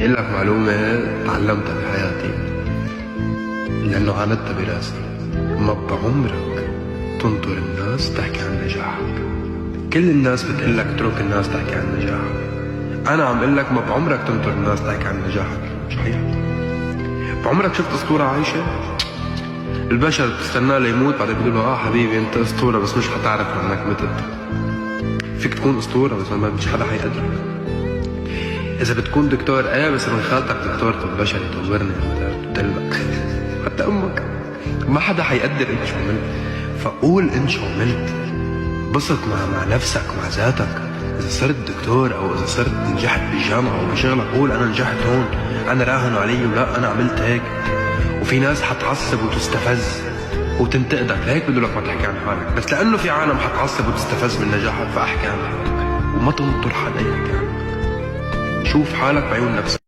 اقول لك معلومة تعلمتها بحياتي لأنه عاندتها براسي. ما بعمرك تنطر الناس تحكي عن نجاحك. كل الناس بتقلك اترك الناس تحكي عن نجاحك. أنا عم قلك ما بعمرك تنطر الناس تحكي عن نجاحك. صحيح؟ بعمرك شفت أسطورة عايشة؟ البشر بتستناه ليموت بعدين بيقولوا حبيبي انت أسطورة بس مش حتعرف انك متت. فيك تكون أسطورة بس ما مش حدا حيقدرك. إذا بتكون دكتور بس من خالتك دكتور طب بشري تزورني تدلك حتى أمك ما حدا حيقدر انت شو عملت. فقول انت شو عملت، بسط مع نفسك مع ذاتك. إذا صرت دكتور أو إذا صرت نجحت بالجامعة أو بشغلك قول أنا نجحت هون، أنا راهنوا علي ولا أنا عملت هيك. وفي ناس حتعصب وتستفز وتنتقدك لهيك بدو لك ما تحكي عن حالك، بس لأنه في عالم حتعصب وتستفز من نجاحك فأحكي عن حالك وما تنطر حدا يحكي عنك. شوف حالك بعيون نفسك.